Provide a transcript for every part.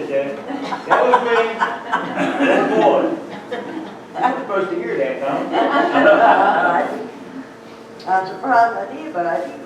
it, Dad. That was me. That boy. I'm supposed to hear that, Tom. I'm surprised I did, but I did.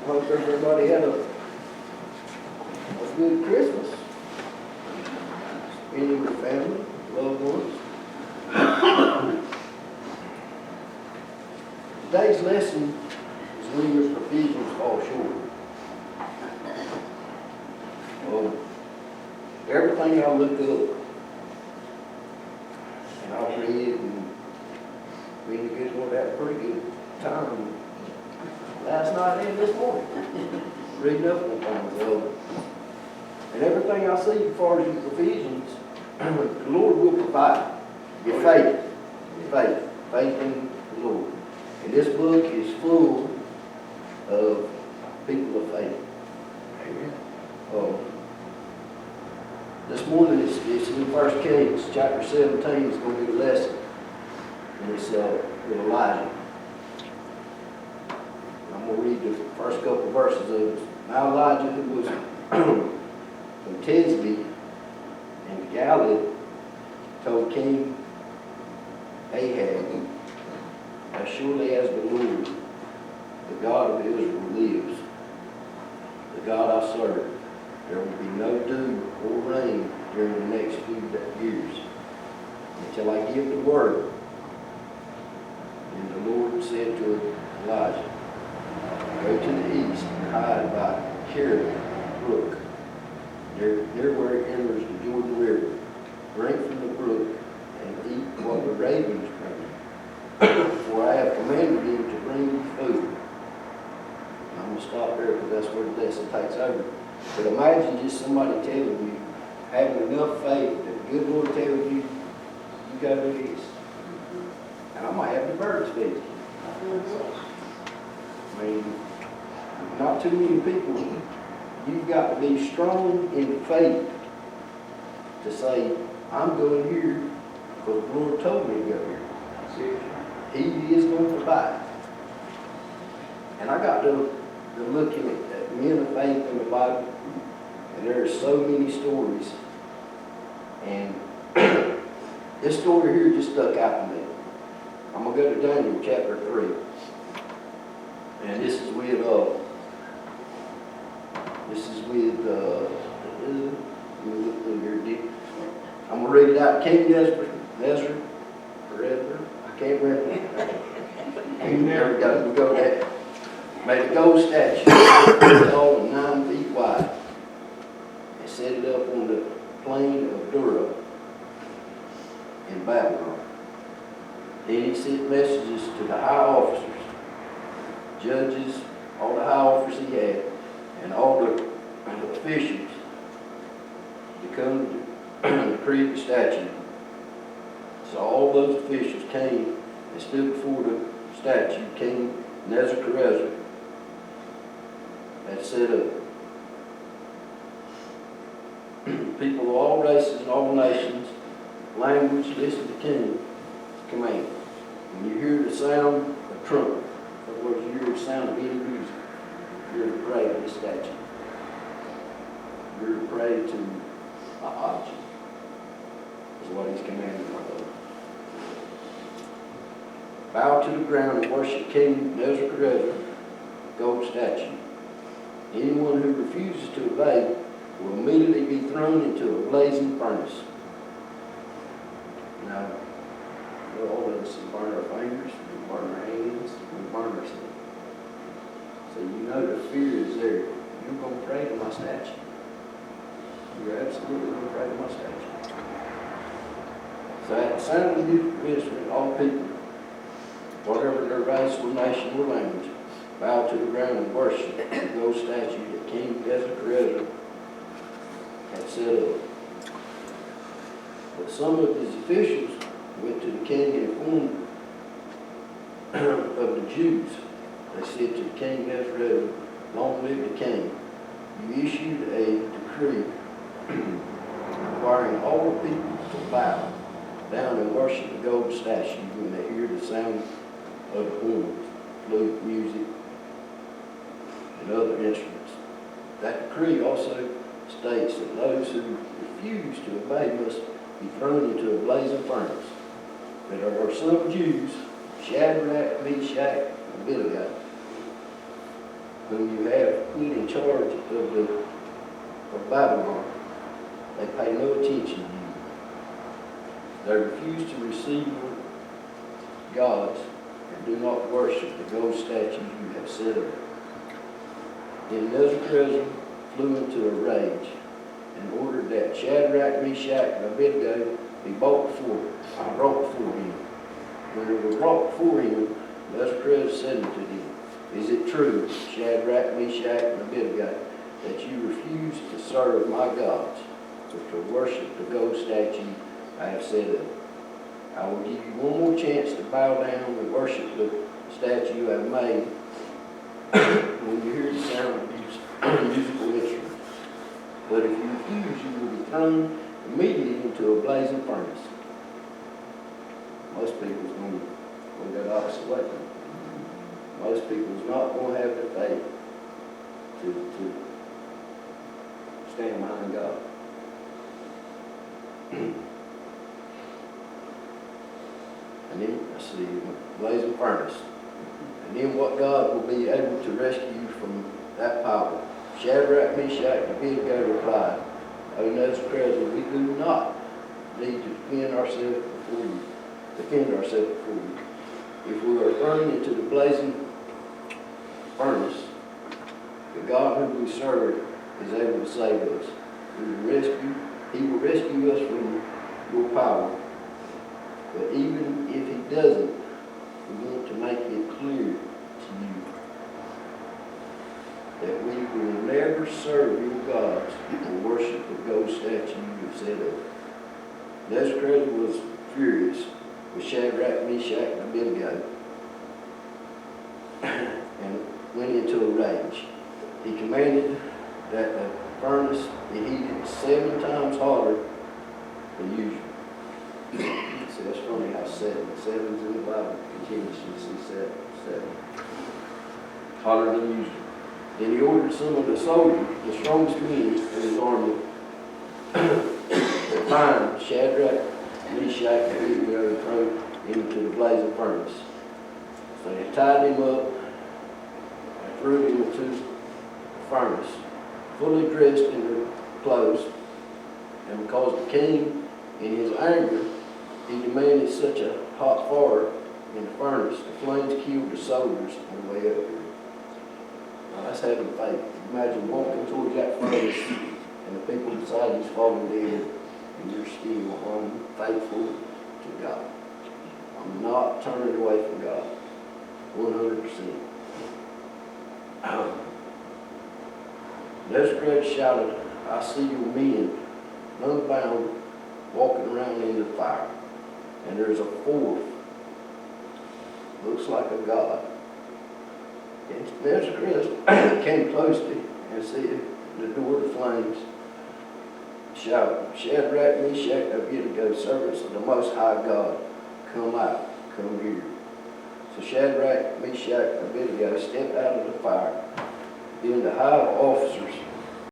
Hope everybody had a good Christmas. Spending with family, loved ones. Today's lesson is when your provisions fall short. Well, everything I looked up and I read and me and the kids went had a pretty good time last night and this morning, reading up on things. And everything I see as far as your provisions, the Lord will provide. Your faith, faith in the Lord. And this book is full of people of faith. Amen. This morning it's in 1 Kings chapter 17 is going to be the lesson. And it's with Elijah. I'm going to read the first couple of verses of it. Now Elijah, who was from Tisbe in Galilee, told King Ahab, as surely as the Lord, the God of Israel, lives, the God I serve, there will be no dew or rain during the next few years until I give the word. And the Lord said to Elijah, go to the east and hide by Cherith Brook, near where it enters the Jordan River. Drink from the brook and eat what the ravens bring, for I have commanded them to bring you food. I'm going to stop there imagine just somebody telling you, having enough faith that the good Lord tells you, you gotta do this. And I might have the birds feed you. I mean, not too many people, you've got to be strong in faith to say, I'm going here because the Lord told me to go here. He is going to provide. And I got to looking at men of faith in the Bible, and there are so many stories. And this story here just stuck out to me. I'm going to go to Daniel chapter 3. And this is with, let me look through here, Dick. I'm going to read it out. King Nezra, I can't remember. There we go. We go there. Made a gold statue, tall and 9 feet wide, and set it up on the plain of Dura in Babylon. Then he sent messages to the high officers, judges, all the high officers he had, and all the officials to come to create the statue. So all those officials came and stood before the statue, King Nebuchadnezzar had set up. People of all races and all nations, language, listen to the king's command. When you hear the sound of trumpet, in other words, you hear the sound of any music, you're to pray to the statue. You're to pray to an object, is what he's commanded of. Bow to the ground and worship King Nebuchadnezzar, gold statue. Anyone who refuses to obey will immediately be thrown into a blazing furnace. Now, all of us burn our fingers, we burn our hands, we burn ourselves. So you know the fear is there. You're going to pray to my statue. You're absolutely going to pray to my statue. So at the sound of the musical instrument, all people, whatever their race or nation or language, bow to the ground and worship the gold statue that King Nebuchadnezzar had set up. But some of his officials went to the king and informed of the Jews. They said to King Nebuchadnezzar, "Long live the king. You issued a decree requiring all the people to bow down and worship the gold statue when they hear the sound of the horns, flute, music, and other instruments." That decree also states that those who refuse to obey must be thrown into a blazing furnace. But there are some Jews, Shadrach, Meshach, and Abednego, whom you have put in charge of Babylon. They pay no attention to you. They refuse to receive your gods and do not worship the gold statues you have set up. Then Nebuchadnezzar flew into a rage and ordered that Shadrach, Meshach, and Abednego be brought before him. When they were brought before him, Nebuchadnezzar said unto them, "Is it true, Shadrach, Meshach, and Abednego, that you refuse to serve my gods, but to worship the gold statue I have set up? I will give you one more chance to bow down and worship the statue I have made when you hear the sound of musical instruments. But if you refuse, you will be thrown immediately into a blazing furnace." Most people's going to go the opposite way. Most people's not going to have the faith to stand behind God. And then, let's see, blazing furnace. And then what God will be able to rescue you from that power? Shadrach, Meshach, and Abednego replied, "O Nebuchadnezzar, we do not need to defend ourselves before you. If we are thrown into the blazing furnace, the God whom we serve is able to save us. He will rescue us from your power. But even if he doesn't, we want to make it clear to you that we will never serve your gods or worship the gold statue you have set up. Nebuchadnezzar was furious with Shadrach, Meshach, and Abednego and went into a rage. He commanded that the furnace be heated 7 times hotter than usual. So that's funny how 7's in the Bible continues to see 7. Hotter than usual. Then he ordered some of the soldiers, the strongest men of his army, to bind Shadrach, Meshach, and Abednego and throw into the blazing furnace. So they tied him up and threw him into the furnace, fully dressed in their clothes. And because the king, in his anger, he demanded such a hot fire in the furnace, the flames killed the soldiers on the way up here. Now that's having faith. Imagine walking towards that furnace and the people beside you's falling dead, and you're still unfaithful to God. I'm not turning away from God. 100%. Nebuchadnezzar shouted, I see your men, unbound, walking around in the fire. And there's a fourth, looks like a god. And Nebuchadnezzar came closely and see the door of flames, shouted, Shadrach, Meshach, and Abednego, servants of the Most High God, come out, come here. So Shadrach, Meshach, and Abednego stepped out of the fire. Then the high officers